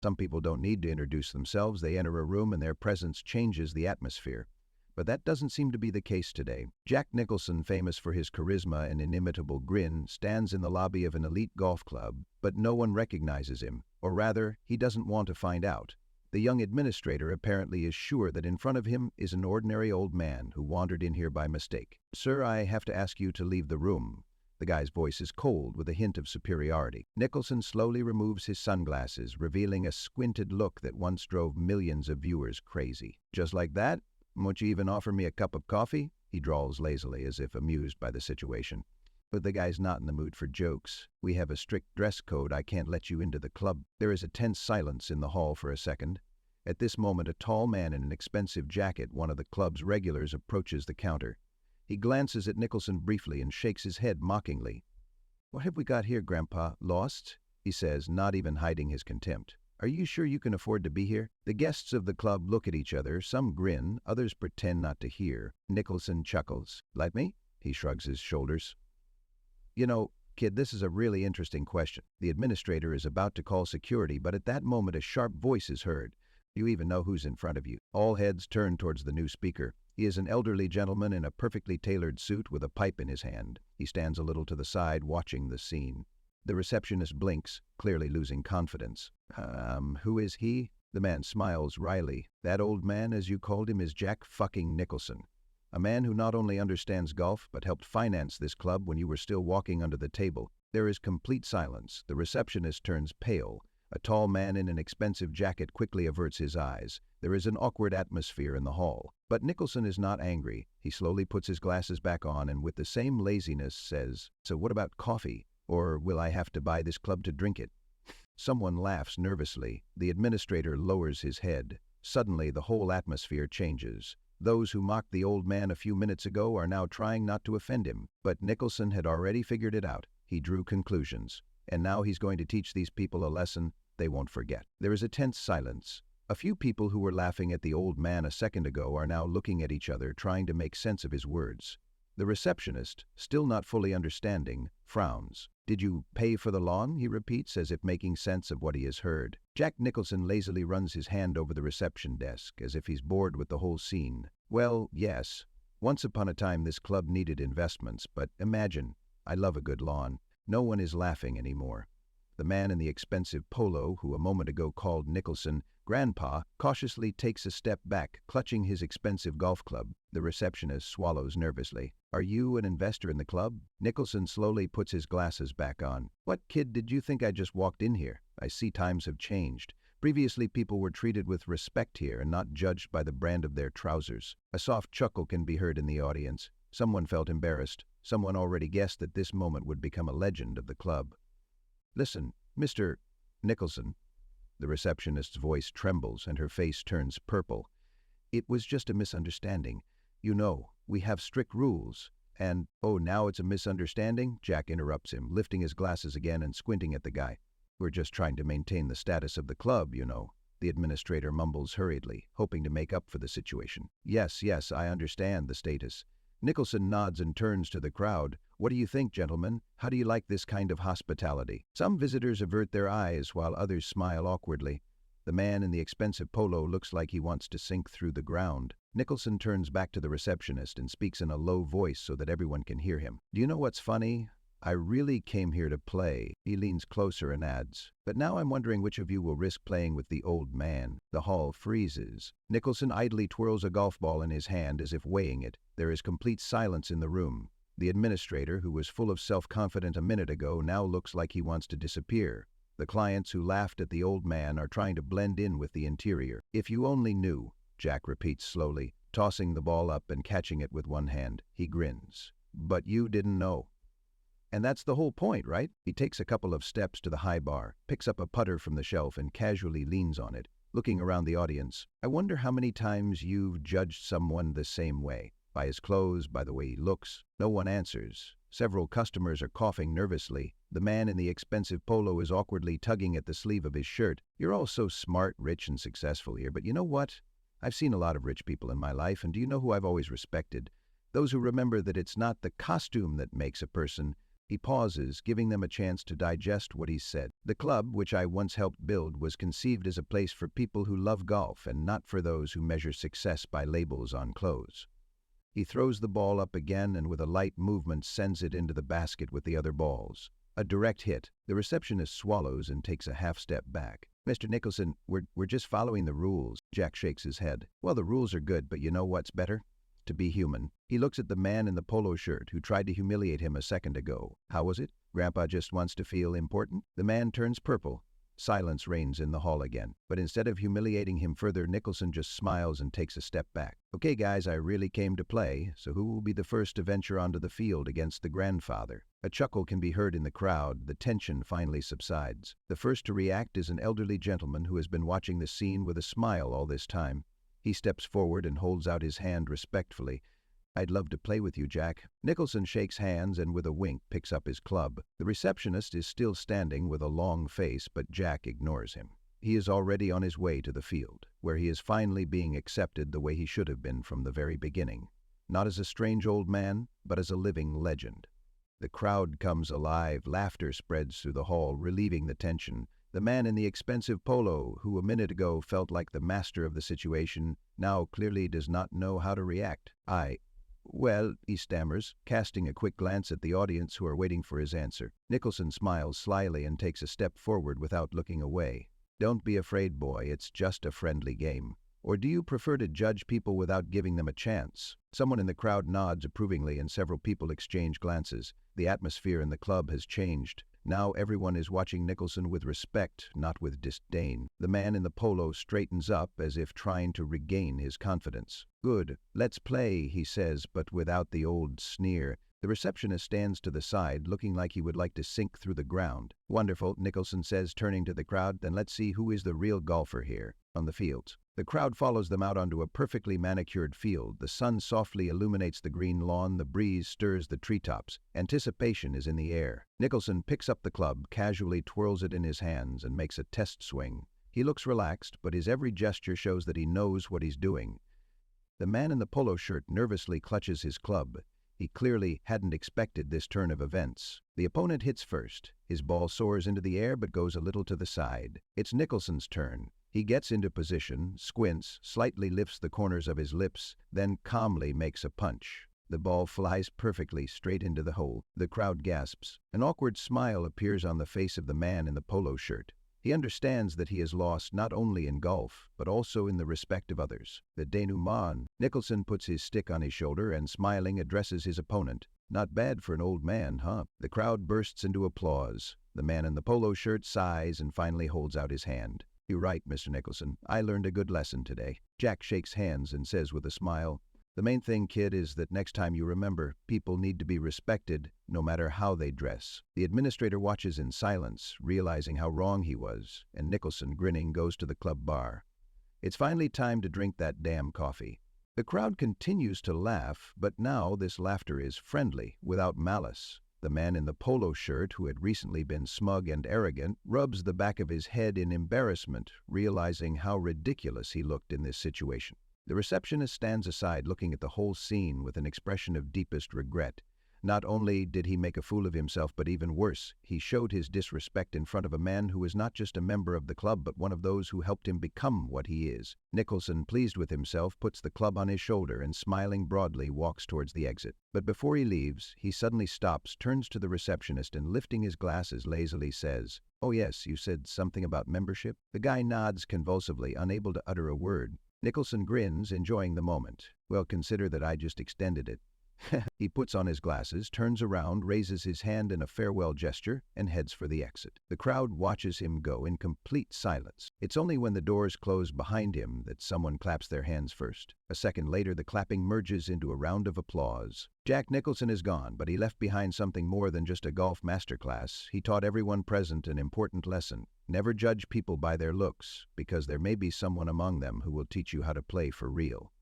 Some people don't need to introduce themselves. They enter a room and their presence changes the atmosphere. But that doesn't seem to be the case today. Jack Nicholson, famous for his charisma and inimitable grin, stands in the lobby of an elite golf club, but no one recognizes him, or rather, he doesn't want to find out. The young administrator apparently is sure that in front of him is an ordinary old man who wandered in here by mistake. "Sir, I have to ask you to leave the room." The guy's voice is cold with a hint of superiority. Nicholson slowly removes his sunglasses, revealing a squinted look that once drove millions of viewers crazy. "Just like that? Won't you even offer me a cup of coffee?" He drawls lazily, as if amused by the situation. But the guy's not in the mood for jokes. "We have a strict dress code. I can't let you into the club." There is a tense silence in the hall for a second. At this moment, a tall man in an expensive jacket, one of the club's regulars, approaches the counter. He glances at Nicholson briefly and shakes his head mockingly. "What have we got here, Grandpa? Lost?" he says, not even hiding his contempt. "Are you sure you can afford to be here?" The guests of the club look at each other. Some grin, others pretend not to hear. Nicholson chuckles. "Like me?" He shrugs his shoulders. "You know, kid, this is a really interesting question." The administrator is about to call security, but at that moment a sharp voice is heard. "You even know who's in front of you." All heads turn towards the new speaker. He is an elderly gentleman in a perfectly tailored suit with a pipe in his hand. He stands a little to the side, watching the scene. The receptionist blinks, clearly losing confidence. Who is he?" The man smiles wryly. "That old man, as you called him, is Jack fucking Nicholson. A man who not only understands golf, but helped finance this club when you were still walking under the table." There is complete silence. The receptionist turns pale. A tall man in an expensive jacket quickly averts his eyes. There is an awkward atmosphere in the hall. But Nicholson is not angry. He slowly puts his glasses back on and with the same laziness says, "So what about coffee? Or will I have to buy this club to drink it?" Someone laughs nervously. The administrator lowers his head. Suddenly, the whole atmosphere changes. Those who mocked the old man a few minutes ago are now trying not to offend him. But Nicholson had already figured it out. He drew conclusions. And now he's going to teach these people a lesson they won't forget. There is a tense silence. A few people who were laughing at the old man a second ago are now looking at each other, trying to make sense of his words. The receptionist, still not fully understanding, frowns. "Did you pay for the lawn?" he repeats, as if making sense of what he has heard. Jack Nicholson lazily runs his hand over the reception desk, as if he's bored with the whole scene. "Well, yes. Once upon a time this club needed investments, but imagine, I love a good lawn." No one is laughing anymore. The man in the expensive polo, who a moment ago called Nicholson Grandpa, cautiously takes a step back, clutching his expensive golf club. The receptionist swallows nervously. "Are you an investor in the club?" Nicholson slowly puts his glasses back on. "What, kid, did you think I just walked in here? I see times have changed. Previously people were treated with respect here and not judged by the brand of their trousers." A soft chuckle can be heard in the audience. Someone felt embarrassed. Someone already guessed that this moment would become a legend of the club. "Listen, Mr. Nicholson." The receptionist's voice trembles and her face turns purple. "It was just a misunderstanding. You know, we have strict rules. And, oh, now it's a misunderstanding?" Jack interrupts him, lifting his glasses again and squinting at the guy. "We're just trying to maintain the status of the club, you know." The administrator mumbles hurriedly, hoping to make up for the situation. Yes, I understand the status." Nicholson nods and turns to the crowd. "What do you think, gentlemen? How do you like this kind of hospitality?" Some visitors avert their eyes while others smile awkwardly. The man in the expensive polo looks like he wants to sink through the ground. Nicholson turns back to the receptionist and speaks in a low voice so that everyone can hear him. "Do you know what's funny? I really came here to play." He leans closer and adds, "But now I'm wondering which of you will risk playing with the old man." The hall freezes. Nicholson idly twirls a golf ball in his hand as if weighing it. There is complete silence in the room. The administrator, who was full of self-confidence a minute ago, now looks like he wants to disappear. The clients who laughed at the old man are trying to blend in with the interior. "If you only knew," Jack repeats slowly, tossing the ball up and catching it with one hand. He grins. "But you didn't know. And that's the whole point, right?" He takes a couple of steps to the high bar, picks up a putter from the shelf and casually leans on it, looking around the audience. "I wonder how many times you've judged someone the same way. By his clothes, by the way he looks." No one answers. Several customers are coughing nervously. The man in the expensive polo is awkwardly tugging at the sleeve of his shirt. "You're all so smart, rich, and successful here, but you know what? I've seen a lot of rich people in my life, and do you know who I've always respected? Those who remember that it's not the costume that makes a person, He pauses, giving them a chance to digest what he's said. The club, which I once helped build, was conceived as a place for people who love golf and not for those who measure success by labels on clothes. He throws the ball up again and with a light movement sends it into the basket with the other balls. A direct hit. The receptionist swallows and takes a half step back. Mr. Nicholson, we're just following the rules. Jack shakes his head. Well, the rules are good, but you know what's better? To be human. He looks at the man in the polo shirt who tried to humiliate him a second ago. How was it? Grandpa just wants to feel important? The man turns purple. Silence reigns in the hall again. But instead of humiliating him further, Nicholson just smiles and takes a step back. Okay, guys, I really came to play, so who will be the first to venture onto the field against the grandfather? A chuckle can be heard in the crowd. The tension finally subsides. The first to react is an elderly gentleman who has been watching the scene with a smile all this time. He steps forward and holds out his hand respectfully. I'd love to play with you, Jack. Nicholson shakes hands and with a wink picks up his club. The receptionist is still standing with a long face, but Jack ignores him. He is already on his way to the field, where he is finally being accepted the way he should have been from the very beginning. Not as a strange old man, but as a living legend. The crowd comes alive. Laughter spreads through the hall, relieving the tension. The man in the expensive polo, who a minute ago felt like the master of the situation, now clearly does not know how to react. Well, he stammers, casting a quick glance at the audience who are waiting for his answer. Nicholson smiles slyly and takes a step forward without looking away. Don't be afraid, boy, it's just a friendly game. Or do you prefer to judge people without giving them a chance? Someone in the crowd nods approvingly and several people exchange glances. The atmosphere in the club has changed. Now everyone is watching Nicholson with respect, not with disdain. The man in the polo straightens up as if trying to regain his confidence. Good, let's play, he says, but without the old sneer. The receptionist stands to the side, looking like he would like to sink through the ground. Wonderful, Nicholson says, turning to the crowd. Then let's see who is the real golfer here. On the fields. The crowd follows them out onto a perfectly manicured field. The sun softly illuminates the green lawn. The breeze stirs the treetops. Anticipation is in the air. Nicholson picks up the club, casually twirls it in his hands, and makes a test swing. He looks relaxed, but his every gesture shows that he knows what he's doing. The man in the polo shirt nervously clutches his club. He clearly hadn't expected this turn of events. The opponent hits first. His ball soars into the air but goes a little to the side. It's Nicholson's turn. He gets into position, squints, slightly lifts the corners of his lips, then calmly makes a punch. The ball flies perfectly straight into the hole. The crowd gasps. An awkward smile appears on the face of the man in the polo shirt. He understands that he is lost not only in golf, but also in the respect of others. The denouement. Nicholson puts his stick on his shoulder and, smiling, addresses his opponent. Not bad for an old man, huh? The crowd bursts into applause. The man in the polo shirt sighs and finally holds out his hand. You're right, Mr. Nicholson. I learned a good lesson today. Jack shakes hands and says with a smile, the main thing, kid, is that next time you remember, people need to be respected, no matter how they dress. The administrator watches in silence, realizing how wrong he was, and Nicholson, grinning, goes to the club bar. It's finally time to drink that damn coffee. The crowd continues to laugh, but now this laughter is friendly, without malice. The man in the polo shirt, who had recently been smug and arrogant, rubs the back of his head in embarrassment, realizing how ridiculous he looked in this situation. The receptionist stands aside, looking at the whole scene with an expression of deepest regret. Not only did he make a fool of himself, but even worse, he showed his disrespect in front of a man who was not just a member of the club, but one of those who helped him become what he is. Nicholson, pleased with himself, puts the club on his shoulder and, smiling broadly, walks towards the exit. But before he leaves, he suddenly stops, turns to the receptionist, and lifting his glasses lazily says, "Oh yes, you said something about membership?" The guy nods convulsively, unable to utter a word. Nicholson grins, enjoying the moment. Well, consider that I just extended it. He puts on his glasses, turns around, raises his hand in a farewell gesture, and heads for the exit. The crowd watches him go in complete silence. It's only when the doors close behind him that someone claps their hands first. A second later, the clapping merges into a round of applause. Jack Nicholson is gone, but he left behind something more than just a golf masterclass. He taught everyone present an important lesson. Never judge people by their looks, because there may be someone among them who will teach you how to play for real.